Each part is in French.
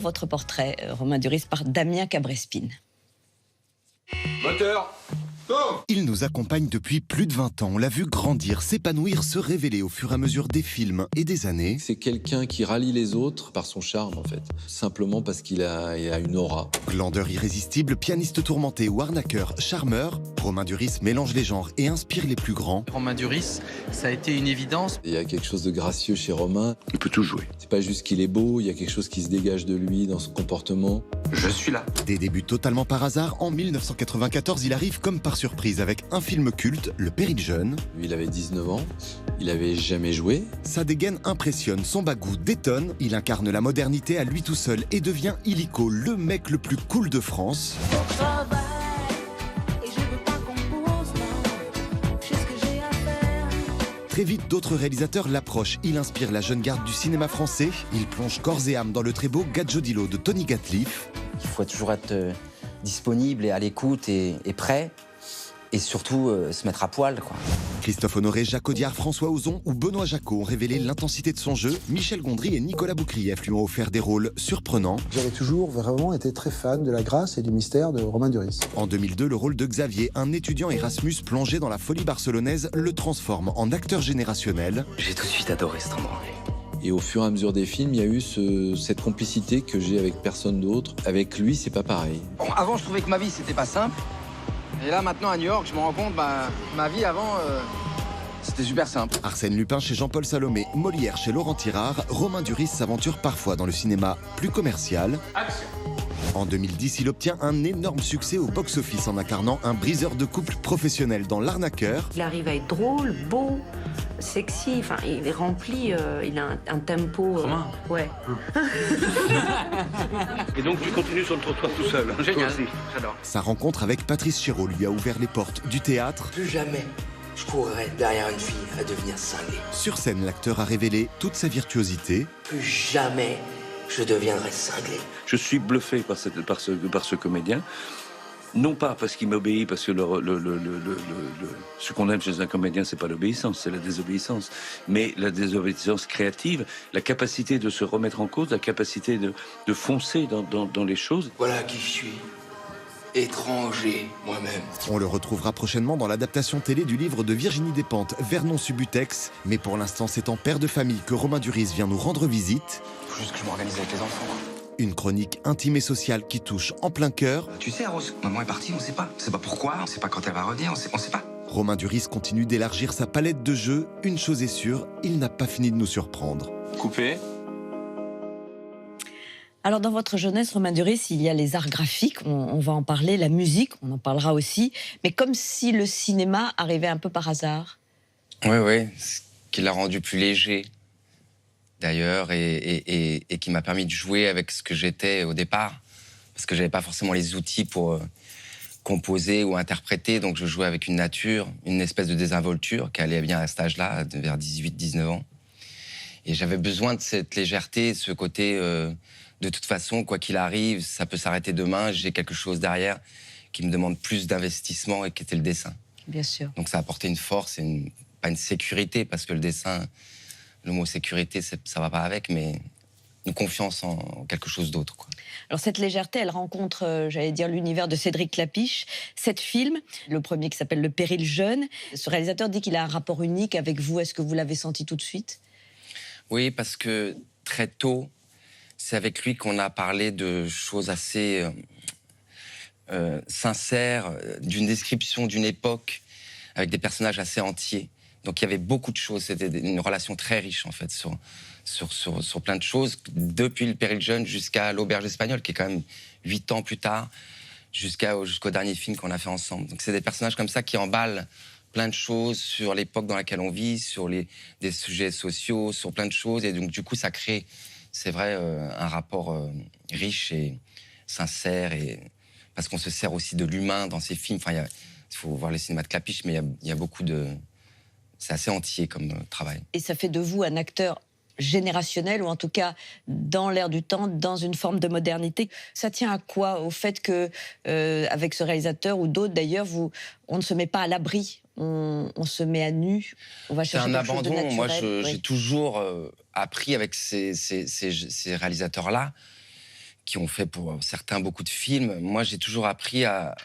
Votre portrait, Romain Duris, par Damien Cabrespine. Moteur, go! Il nous accompagne depuis plus de 20 ans. On l'a vu grandir, s'épanouir, se révéler au fur et à mesure des films et des années. C'est quelqu'un qui rallie les autres par son charme, en fait. Simplement parce qu'il a une aura. Glandeur irrésistible, pianiste tourmenté ou arnaqueur, charmeur, Romain Duris mélange les genres et inspire les plus grands. Romain Duris, ça a été une évidence. Il y a quelque chose de gracieux chez Romain. Il peut tout jouer. C'est pas juste qu'il est beau, il y a quelque chose qui se dégage de lui dans son comportement. Je suis là. Des débuts totalement par hasard, en 1994, il arrive comme par surprise avec un film culte, Le Péril Jeune. Lui, il avait 19 ans, il avait jamais joué. Sa dégaine impressionne, son bagou détonne. Il incarne la modernité à lui tout seul et devient illico, le mec le plus cool de France. Très vite, d'autres réalisateurs l'approchent. Il inspire la jeune garde du cinéma français. Il plonge corps et âme dans le très beau Gadjodilo de Tony Gatliff. Il faut toujours être disponible et à l'écoute et prêt. Et surtout, se mettre à poil, quoi. Christophe Honoré, Jacques Audiard, François Ozon ou Benoît Jacot ont révélé l'intensité de son jeu. Michel Gondry et Nicolas Boukrieff lui ont offert des rôles surprenants. J'avais toujours vraiment été très fan de la grâce et du mystère de Romain Duris. En 2002, le rôle de Xavier, un étudiant Erasmus plongé dans la folie barcelonaise, le transforme en acteur générationnel. J'ai tout de suite adoré cet endroit. Et au fur et à mesure des films, il y a eu cette complicité que j'ai avec personne d'autre. Avec lui, c'est pas pareil. Bon, avant, je trouvais que ma vie, c'était pas simple. Et là, maintenant, à New York, je me rends compte, ma vie avant, c'était super simple. Arsène Lupin chez Jean-Paul Salomé, Molière chez Laurent Tirard, Romain Duris s'aventure parfois dans le cinéma plus commercial. Action! En 2010, il obtient un énorme succès au box-office en incarnant un briseur de couple professionnel dans L'Arnaqueur. Il arrive à être drôle, beau, sexy, enfin, il est rempli, il a un tempo... Romain. Ouais. Et donc tu continues sur le trottoir tout seul. Génial, Toi aussi. j'adore. Sa rencontre avec Patrice Chéreau lui a ouvert les portes du théâtre. Plus jamais je courrai derrière une fille à devenir cinglé. Sur scène, l'acteur a révélé toute sa virtuosité. Plus jamais je deviendrai cinglé. Je suis bluffé par ce comédien. Non pas parce qu'il m'obéit, parce que ce qu'on aime chez un comédien, c'est pas l'obéissance, c'est la désobéissance. Mais la désobéissance créative, la capacité de se remettre en cause, la capacité de foncer dans les choses. Voilà qui je suis. Étranger, moi-même. On le retrouvera prochainement dans l'adaptation télé du livre de Virginie Despentes, Vernon Subutex. Mais pour l'instant, c'est en père de famille que Romain Duris vient nous rendre visite. Faut juste que je m'organise avec les enfants. Une chronique intime et sociale qui touche en plein cœur. Tu sais, Rose, maman est partie, on sait pas. On sait pas pourquoi, on sait pas quand elle va revenir, on sait pas. Romain Duris continue d'élargir sa palette de jeux. Une chose est sûre, il n'a pas fini de nous surprendre. Coupé. Alors, dans votre jeunesse, Romain Duris, il y a les arts graphiques, on va en parler, la musique, on en parlera aussi, mais comme si le cinéma arrivait un peu par hasard. Oui, ce qui l'a rendu plus léger, d'ailleurs, et qui m'a permis de jouer avec ce que j'étais au départ, parce que j'avais pas forcément les outils pour composer ou interpréter, donc je jouais avec une nature, une espèce de désinvolture qui allait bien à cet âge-là, vers 18-19 ans. Et j'avais besoin de cette légèreté, ce côté... de toute façon, quoi qu'il arrive, ça peut s'arrêter demain. J'ai quelque chose derrière qui me demande plus d'investissement et qui était le dessin. Bien sûr. Donc ça a apporté une force et pas une sécurité, parce que le dessin, le mot sécurité, ça va pas avec, mais une confiance en quelque chose d'autre, quoi. Alors cette légèreté, elle rencontre, j'allais dire, l'univers de Cédric Klapisch. Cet film, le premier qui s'appelle Le Péril Jeune, ce réalisateur dit qu'il a un rapport unique avec vous. Est-ce que vous l'avez senti tout de suite? Oui, parce que très tôt, c'est avec lui qu'on a parlé de choses assez sincères, d'une description d'une époque, avec des personnages assez entiers. Donc il y avait beaucoup de choses, c'était une relation très riche en fait, sur plein de choses, depuis Le Péril Jeune jusqu'à L'Auberge espagnole, qui est quand même 8 ans plus tard, jusqu'au dernier film qu'on a fait ensemble. Donc c'est des personnages comme ça qui emballent plein de choses sur l'époque dans laquelle on vit, sur des sujets sociaux, sur plein de choses, et donc du coup ça crée... C'est vrai, un rapport riche et sincère, parce qu'on se sert aussi de l'humain dans ces films. Enfin, il faut voir les cinémas de Klapisch, mais il y a beaucoup de... C'est assez entier comme travail. Et ça fait de vous un acteur générationnel, ou en tout cas dans l'air du temps, dans une forme de modernité. Ça tient à quoi? Au fait que, avec ce réalisateur ou d'autres d'ailleurs, on ne se met pas à l'abri, on se met à nu, on va chercher quelque chose de naturel. Moi, j'ai toujours appris avec ces réalisateurs-là qui ont fait pour certains beaucoup de films. Moi, j'ai toujours appris à...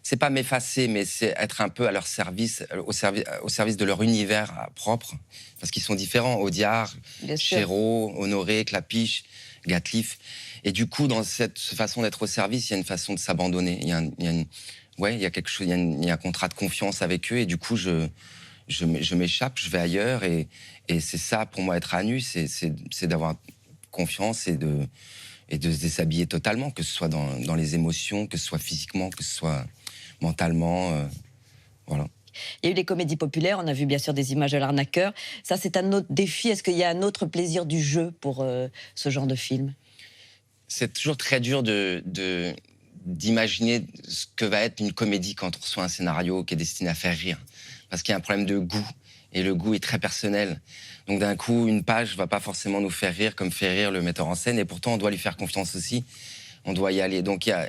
C'est pas m'effacer, mais c'est être un peu à leur service, au service de leur univers propre, parce qu'ils sont différents. Audiard, Chéreau, Honoré, Clapiche, Gatliff. Et du coup, dans cette façon d'être au service, il y a une façon de s'abandonner. Il y a quelque chose, il y a un contrat de confiance avec eux, et du coup, je m'échappe, je vais ailleurs, et c'est ça, pour moi, être à nu, c'est d'avoir confiance et de se déshabiller totalement, que ce soit dans les émotions, que ce soit physiquement, que ce soit mentalement, voilà. Il y a eu les comédies populaires, on a vu bien sûr des images de l'arnaqueur. Ça, c'est un autre défi. Est-ce qu'il y a un autre plaisir du jeu pour ce genre de film? C'est toujours très dur d'imaginer ce que va être une comédie quand on reçoit un scénario qui est destiné à faire rire. Parce qu'il y a un problème de goût, et le goût est très personnel. Donc d'un coup, une page va pas forcément nous faire rire comme fait rire le metteur en scène, et pourtant on doit lui faire confiance aussi, on doit y aller. Donc il y a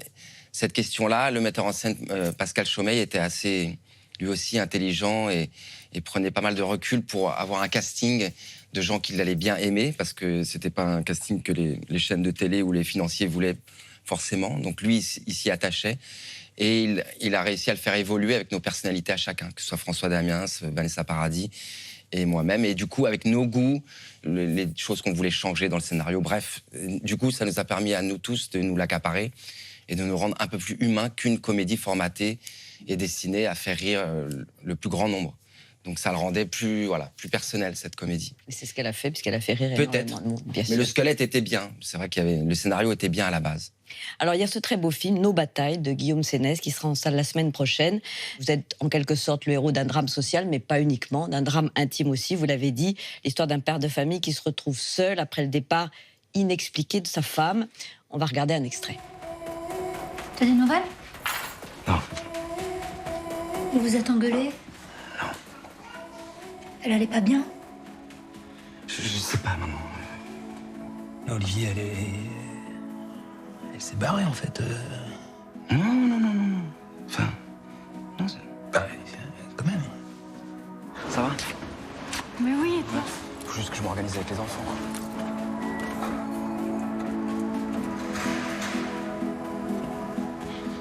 cette question-là. Le metteur en scène, Pascal Chaumeil, était assez, lui aussi, intelligent, et prenait pas mal de recul pour avoir un casting de gens qu'il allait bien aimer, parce que c'était pas un casting que les chaînes de télé ou les financiers voulaient forcément. Donc lui, il s'y attachait. Et il a réussi à le faire évoluer avec nos personnalités à chacun, que ce soit François Damiens, Vanessa Paradis et moi-même. Et du coup, avec nos goûts, les choses qu'on voulait changer dans le scénario. Bref, du coup, ça nous a permis à nous tous de nous l'accaparer et de nous rendre un peu plus humains qu'une comédie formatée et destinée à faire rire le plus grand nombre. Donc ça le rendait plus personnel, cette comédie. Et c'est ce qu'elle a fait, puisqu'elle a fait rire peut-être, énormément de monde, bien sûr. Mais le squelette était bien. C'est vrai le scénario était bien à la base. Alors, il y a ce très beau film, Nos batailles, de Guillaume Sénès, qui sera en salle la semaine prochaine. Vous êtes en quelque sorte le héros d'un drame social, mais pas uniquement, d'un drame intime aussi, vous l'avez dit. L'histoire d'un père de famille qui se retrouve seul après le départ inexpliqué de sa femme. On va regarder un extrait. T'as des nouvelles? Non. Vous vous êtes engueulé? Non. Elle allait pas bien? Je sais pas, maman. Olivier, elle s'est barrée, en fait. Non. Enfin, non, c'est... Bah, quand même. Ça va? Mais oui, et toi? Faut juste que je m'organise avec les enfants.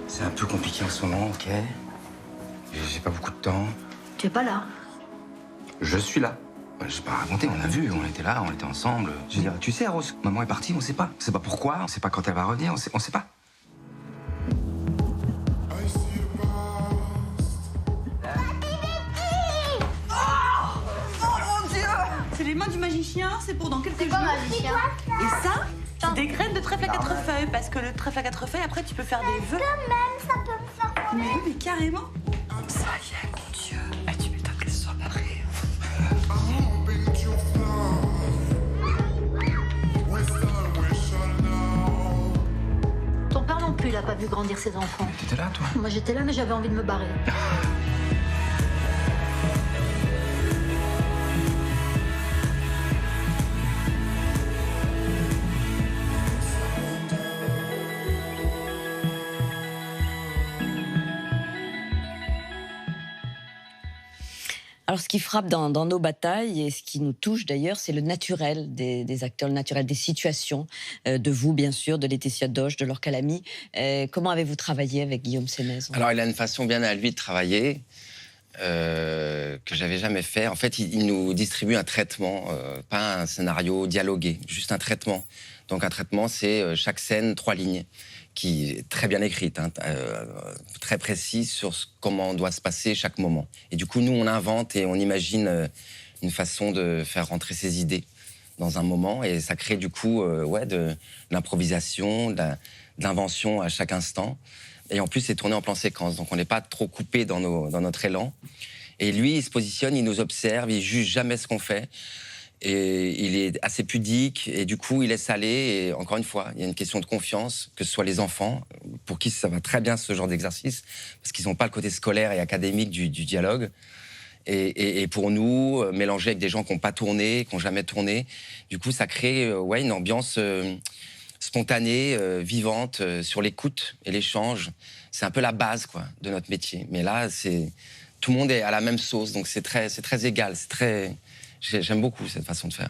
C'est un peu compliqué en ce moment, ok? J'ai pas beaucoup de temps. Tu es pas là. Je suis là. Je vais pas raconter, on l'a vu, on était là, on était ensemble. Je veux dire, tu sais, Rose, maman est partie, on sait pas. On sait pas pourquoi, on sait pas quand elle va revenir, on sait pas. C'est les mains du magicien, c'est pour dans quelques jours. Magicien. Et ça, des graines de trèfle à 4 feuilles, parce que le trèfle à 4 feuilles, après, tu peux faire des vœux. Quand même, ça peut me faire quoi? Mais carrément. Ça y est, mon Dieu. Ah, tu m'étonnes qu'elle soit barrée. Ton père non plus, il a pas vu grandir ses enfants. Mais t'étais là, toi? Moi, j'étais là, mais j'avais envie de me barrer. Alors, ce qui frappe dans nos batailles, et ce qui nous touche d'ailleurs, c'est le naturel des acteurs, le naturel des situations, de vous, bien sûr, de Laetitia Doche, de Laure Calamy. Comment avez-vous travaillé avec Guillaume Sénès? Alors, il a une façon bien à lui de travailler que j'avais jamais fait. En fait, il nous distribue un traitement, pas un scénario dialogué, juste un traitement. Donc, un traitement, c'est chaque scène, 3 lignes, qui est très bien écrite, très précise sur comment doit se passer chaque moment. Et du coup, nous, on invente et on imagine une façon de faire rentrer ses idées dans un moment. Et ça crée du coup de l'improvisation, de l'invention à chaque instant. Et en plus, c'est tourné en plan séquence, donc on n'est pas trop coupé dans notre élan. Et lui, il se positionne, il nous observe, il juge jamais ce qu'on fait. Et il est assez pudique, et du coup, il laisse aller. Et encore une fois, il y a une question de confiance, que ce soit les enfants, pour qui ça va très bien ce genre d'exercice, parce qu'ils n'ont pas le côté scolaire et académique du dialogue. Et pour nous, mélanger avec des gens qui n'ont pas tourné, qui n'ont jamais tourné, du coup, ça crée une ambiance spontanée, vivante, sur l'écoute et l'échange. C'est un peu la base de notre métier. Mais là, tout le monde est à la même sauce, donc c'est très égal, J'aime beaucoup cette façon de faire.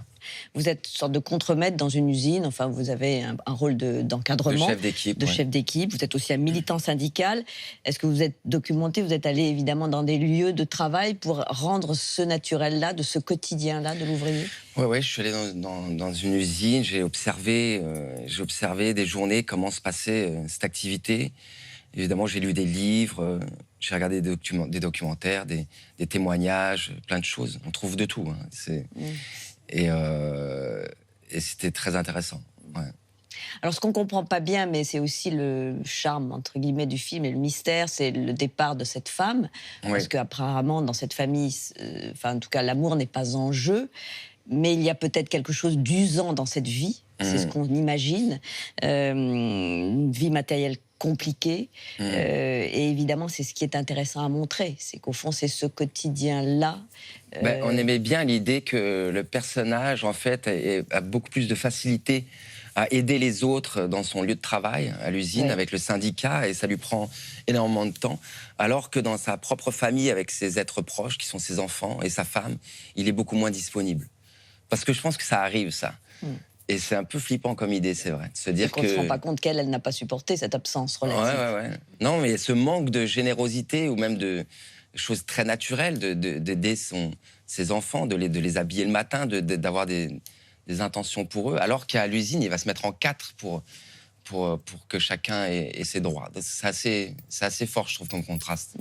Vous êtes une sorte de contremaître dans une usine, enfin vous avez un rôle d'encadrement, De chef d'équipe. de chef d'équipe, vous êtes aussi un militant syndical. Est-ce que vous êtes documenté, vous êtes allé évidemment dans des lieux de travail pour rendre ce naturel-là, de ce quotidien-là de l'ouvrier? Ouais, je suis allé dans une usine, j'ai observé des journées, comment se passait cette activité. Évidemment, j'ai lu des livres, j'ai regardé des documentaires, des témoignages, plein de choses. On trouve de tout. Hein. Et c'était très intéressant. Ouais. Alors, ce qu'on comprend pas bien, mais c'est aussi le charme, entre guillemets, du film et le mystère, c'est le départ de cette femme. Ouais. Parce qu'apparemment, dans cette famille, en tout cas, l'amour n'est pas en jeu. Mais il y a peut-être quelque chose d'usant dans cette vie, c'est ce qu'on imagine. Une vie matérielle compliquée. Et évidemment, c'est ce qui est intéressant à montrer. C'est qu'au fond, c'est ce quotidien-là. On aimait bien l'idée que le personnage, en fait, a beaucoup plus de facilité à aider les autres dans son lieu de travail, à l'usine, avec le syndicat, et ça lui prend énormément de temps. Alors que dans sa propre famille, avec ses êtres proches, qui sont ses enfants et sa femme, il est beaucoup moins disponible. Parce que je pense que ça arrive, ça. Et c'est un peu flippant comme idée, c'est vrai. De se dire qu'on ne se rend pas compte qu'elle n'a pas supporté cette absence relative. Ouais. Non, mais ce manque de générosité, ou même de choses très naturelles, d'aider ses enfants, de les habiller le matin, d'avoir des intentions pour eux, alors qu'à l'usine, il va se mettre en quatre pour que chacun ait ses droits. C'est assez fort, je trouve, comme contraste.